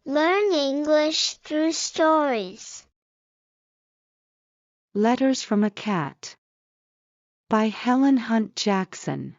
Learn English through stories. Letters from a Cat by Helen Hunt Jackson.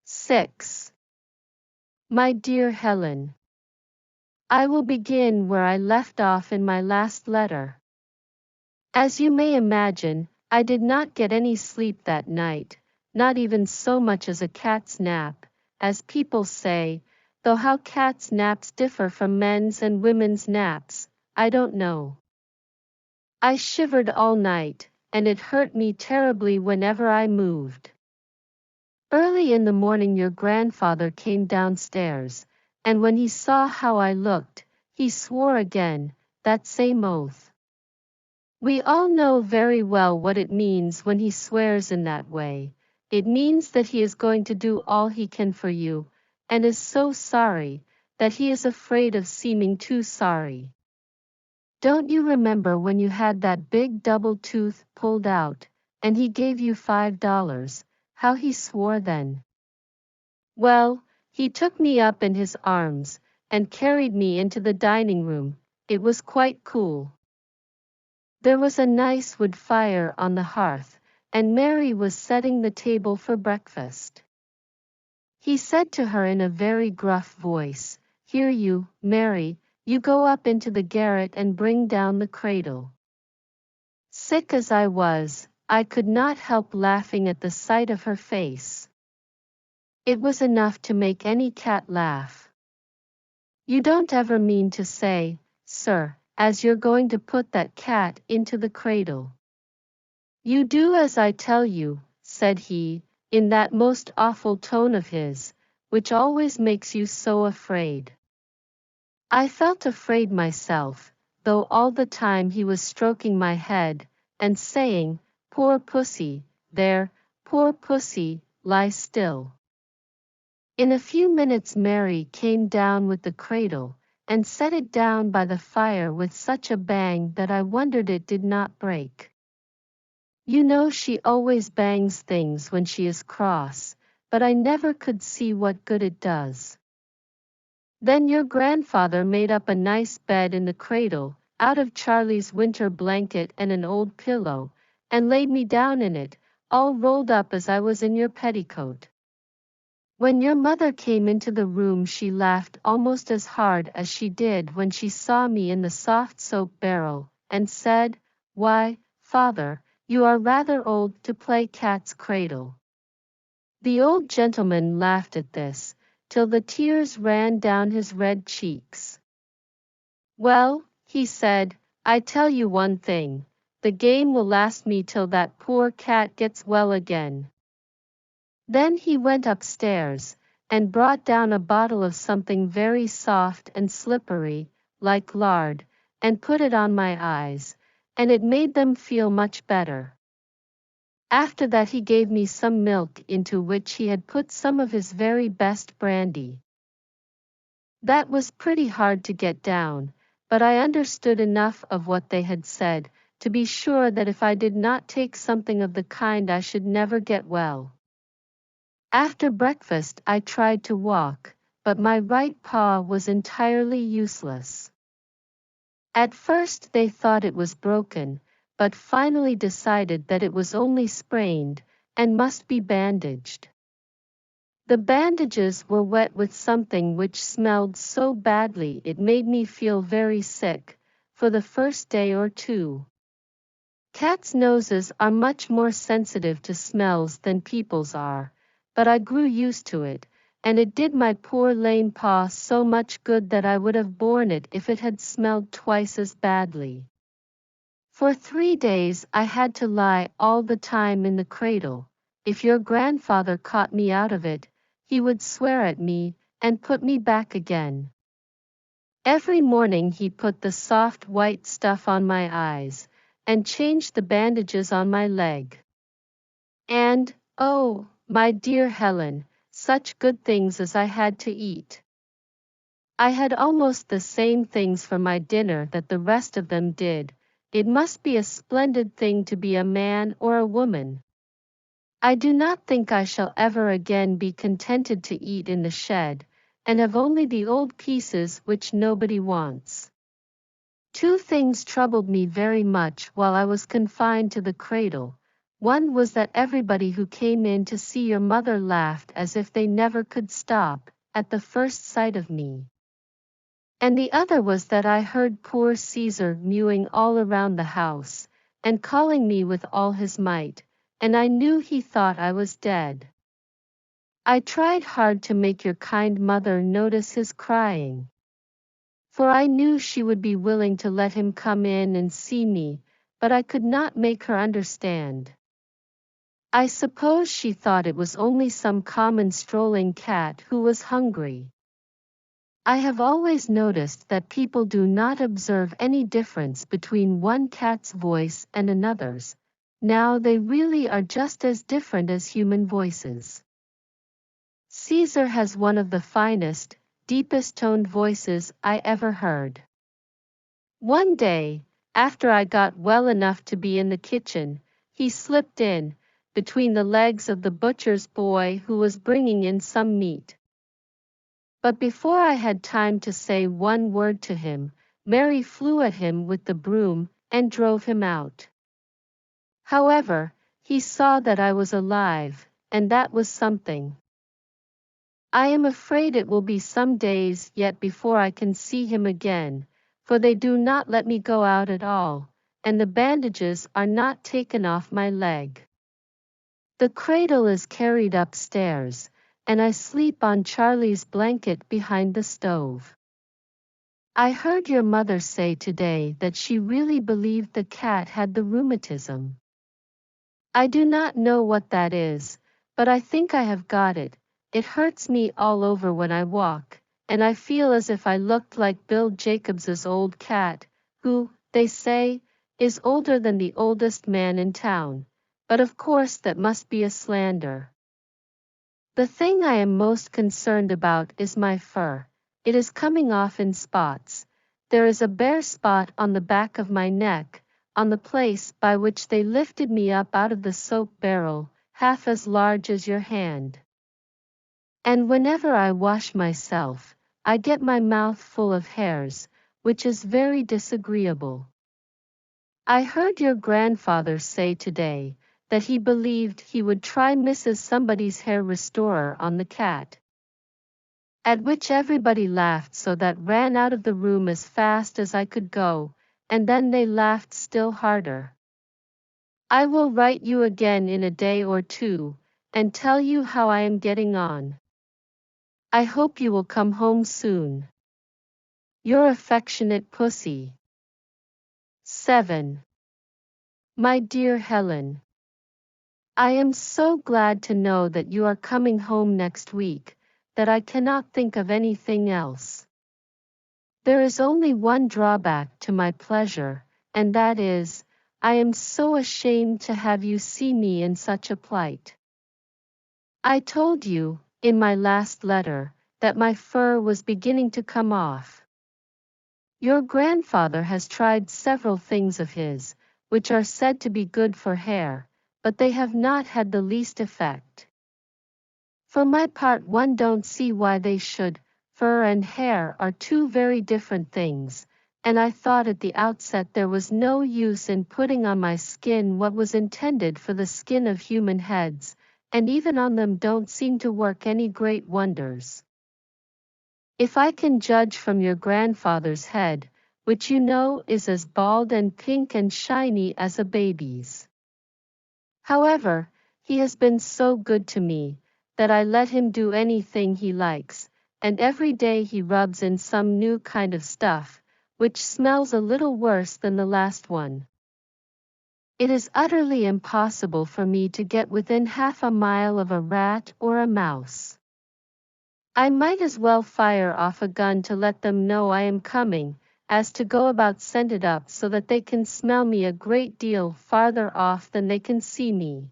6. My dear Helen, I will begin where I left off in my last letter. As you may imagine, I did not get any sleep that night, not even so much as a cat's nap, as people say, though how cats' naps differ from men's and women's naps, I don't know. I shivered all night, and it hurt me terribly whenever I moved. Early in the morning your grandfather came downstairs, and when he saw how I looked, he swore again, that same oath. We all know very well what it means when he swears in that way. It means that he is going to do all he can for you, and is so sorry, that he is afraid of seeming too sorry. Don't you remember when you had that big double tooth pulled out, and he gave you $5, how he swore then? Well, he took me up in his arms, and carried me into the dining room. It was quite cool. There was a nice wood fire on the hearth, and Mary was setting the table for breakfast. He said to her in a very gruff voice, "Here you, Mary, you go up into the garret and bring down the cradle." Sick as I was, I could not help laughing at the sight of her face. It was enough to make any cat laugh. "You don't ever mean to say, sir, as you're going to put that cat into the cradle?" "You do as I tell you," said he, in that most awful tone of his, which always makes you so afraid. I felt afraid myself, though all the time he was stroking my head, and saying, "Poor pussy, there, poor pussy, lie still." In a few minutes Mary came down with the cradle, and set it down by the fire with such a bang that I wondered it did not break. You know she always bangs things when she is cross, but I never could see what good it does. Then your grandfather made up a nice bed in the cradle, out of Charlie's winter blanket and an old pillow, and laid me down in it, all rolled up as I was in your petticoat. When your mother came into the room she laughed almost as hard as she did when she saw me in the soft soap barrel, and said, "Why, father, you are rather old to play cat's cradle." The old gentleman laughed at this, till the tears ran down his red cheeks. "Well," he said, "I tell you one thing, the game will last me till that poor cat gets well again." Then he went upstairs, and brought down a bottle of something very soft and slippery, like lard, and put it on my eyes, and it made them feel much better. After that he gave me some milk into which he had put some of his very best brandy. That was pretty hard to get down, but I understood enough of what they had said, to be sure that if I did not take something of the kind I should never get well. After breakfast I tried to walk, but my right paw was entirely useless. At first they thought it was broken, but finally decided that it was only sprained, and must be bandaged. The bandages were wet with something which smelled so badly it made me feel very sick, for the first day or two. Cats' noses are much more sensitive to smells than people's are, but I grew used to it, and it did my poor lame paw so much good that I would have borne it if it had smelled twice as badly. For 3 days I had to lie all the time in the cradle. If your grandfather caught me out of it, he would swear at me, and put me back again. Every morning he put the soft white stuff on my eyes, and changed the bandages on my leg. And, oh, my dear Helen, such good things as I had to eat. I had almost the same things for my dinner that the rest of them did. It must be a splendid thing to be a man or a woman. I do not think I shall ever again be contented to eat in the shed, and have only the old pieces which nobody wants. Two things troubled me very much while I was confined to the cradle. One was that everybody who came in to see your mother laughed as if they never could stop, at the first sight of me. And the other was that I heard poor Caesar mewing all around the house, and calling me with all his might, and I knew he thought I was dead. I tried hard to make your kind mother notice his crying, for I knew she would be willing to let him come in and see me, but I could not make her understand. I suppose she thought it was only some common strolling cat who was hungry. I have always noticed that people do not observe any difference between one cat's voice and another's. Now they really are just as different as human voices. Caesar has one of the finest, deepest toned voices I ever heard. One day, after I got well enough to be in the kitchen, he slipped in, between the legs of the butcher's boy who was bringing in some meat. But before I had time to say one word to him, Mary flew at him with the broom, and drove him out. However, he saw that I was alive, and that was something. I am afraid it will be some days yet before I can see him again, for they do not let me go out at all, and the bandages are not taken off my leg. The cradle is carried upstairs, and I sleep on Charlie's blanket behind the stove. I heard your mother say today that she really believed the cat had the rheumatism. I do not know what that is, but I think I have got it. It hurts me all over when I walk, and I feel as if I looked like Bill Jacobs's old cat, who, they say, is older than the oldest man in town, but of course that must be a slander. The thing I am most concerned about is my fur. It is coming off in spots. There is a bare spot on the back of my neck, on the place by which they lifted me up out of the soap barrel, half as large as your hand. And whenever I wash myself, I get my mouth full of hairs, which is very disagreeable. I heard your grandfather say today that he believed he would try Mrs. Somebody's hair restorer on the cat. At which everybody laughed so that ran out of the room as fast as I could go, and then they laughed still harder. I will write you again in a day or two, and tell you how I am getting on. I hope you will come home soon. Your affectionate Pussy. 7. My dear Helen, I am so glad to know that you are coming home next week, that I cannot think of anything else. There is only one drawback to my pleasure, and that is, I am so ashamed to have you see me in such a plight. I told you, in my last letter, that my fur was beginning to come off. Your grandfather has tried several things of his, which are said to be good for hair, but they have not had the least effect. For my part, one don't see why they should. Fur and hair are two very different things, and I thought at the outset there was no use in putting on my skin what was intended for the skin of human heads, and even on them don't seem to work any great wonders. If I can judge from your grandfather's head, which you know is as bald and pink and shiny as a baby's. However, he has been so good to me, that I let him do anything he likes, and every day he rubs in some new kind of stuff, which smells a little worse than the last one. It is utterly impossible for me to get within half a mile of a rat or a mouse. I might as well fire off a gun to let them know I am coming, as to go about scented up so that they can smell me a great deal farther off than they can see me.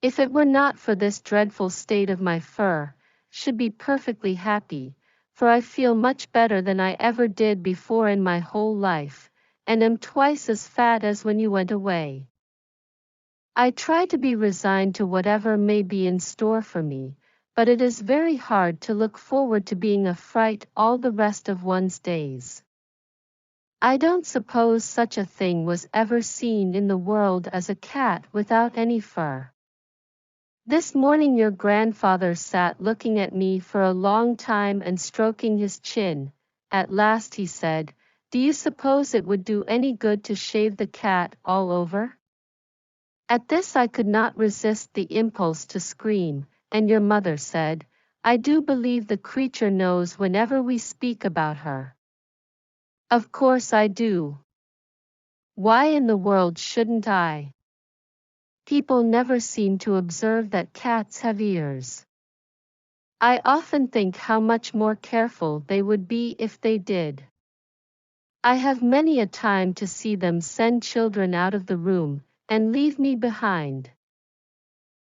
If it were not for this dreadful state of my fur, should be perfectly happy, for I feel much better than I ever did before in my whole life, and am twice as fat as when you went away. I try to be resigned to whatever may be in store for me, but it is very hard to look forward to being a fright all the rest of one's days. I don't suppose such a thing was ever seen in the world as a cat without any fur. This morning your grandfather sat looking at me for a long time and stroking his chin. At last he said, "Do you suppose it would do any good to shave the cat all over?" At this I could not resist the impulse to scream, and your mother said, "I do believe the creature knows whenever we speak about her." Of course I do. Why in the world shouldn't I? People never seem to observe that cats have ears. I often think how much more careful they would be if they did. I have many a time to see them send children out of the room, and leave me behind,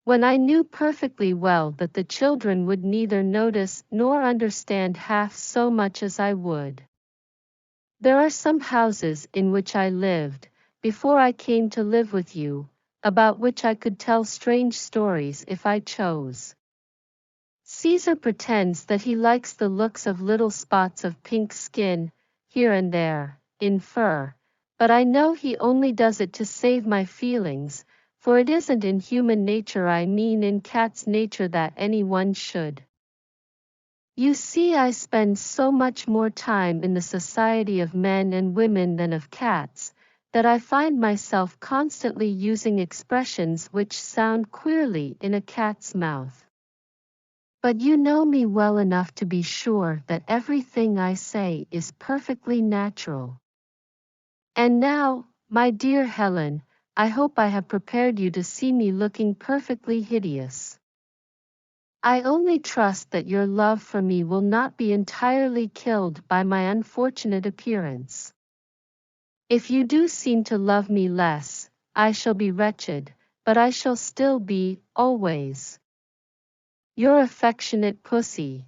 when I knew perfectly well that the children would neither notice nor understand half so much as I would. There are some houses in which I lived, before I came to live with you, about which I could tell strange stories if I chose. Caesar pretends that he likes the looks of little spots of pink skin, here and there, in fur, but I know he only does it to save my feelings, for it isn't in human nature, I mean in cat's nature, that anyone should. You see, I spend so much more time in the society of men and women than of cats, that I find myself constantly using expressions which sound queerly in a cat's mouth. But you know me well enough to be sure that everything I say is perfectly natural. And now, my dear Helen, I hope I have prepared you to see me looking perfectly hideous. I only trust that your love for me will not be entirely killed by my unfortunate appearance. If you do seem to love me less, I shall be wretched, but I shall still be, always, your affectionate Pussy.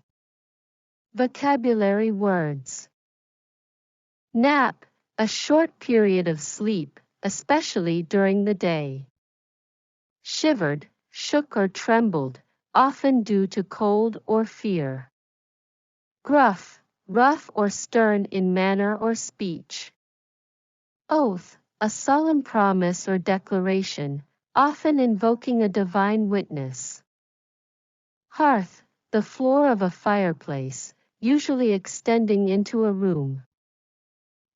Vocabulary words. Nap, a short period of sleep, especially during the day. Shivered, shook or trembled, often due to cold or fear. Gruff, rough or stern in manner or speech. Oath, a solemn promise or declaration, often invoking a divine witness. Hearth, the floor of a fireplace, usually extending into a room.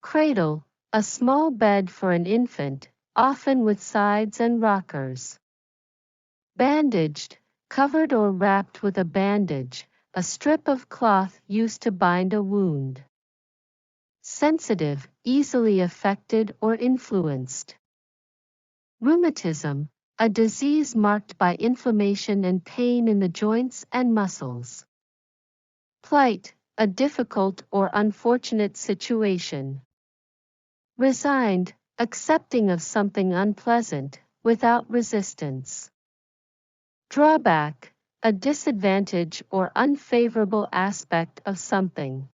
Cradle, a small bed for an infant, often with sides and rockers. Bandaged, covered or wrapped with a bandage, a strip of cloth used to bind a wound. Sensitive, easily affected or influenced. Rheumatism, a disease marked by inflammation and pain in the joints and muscles. Plight, a difficult or unfortunate situation. Resigned, accepting of something unpleasant, without resistance. Drawback, a disadvantage or unfavorable aspect of something.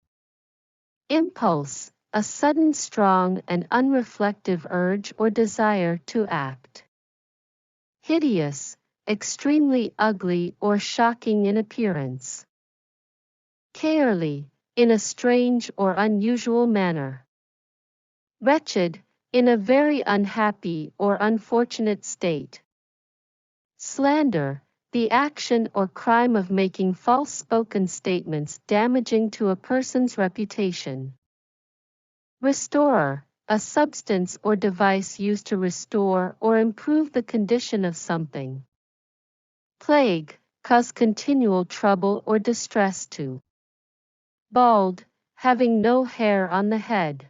Impulse, a sudden strong and unreflective urge or desire to act. Hideous, extremely ugly or shocking in appearance. Caerly, in a strange or unusual manner. Wretched, in a very unhappy or unfortunate state. Slander, the action or crime of making false spoken statements damaging to a person's reputation. Restorer, a substance or device used to restore or improve the condition of something. Plague, cause continual trouble or distress to. Bald, having no hair on the head.